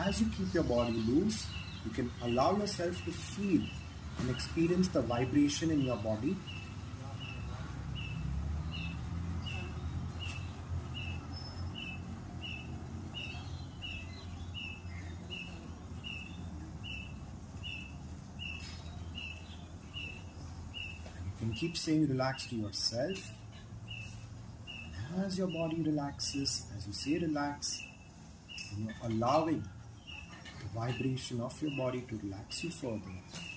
as you keep your body loose, you can allow yourself to feel and experience the vibration in your body. You can keep saying relax to yourself. As your body relaxes, as you say relax, you're allowing the vibration of your body to relax you further.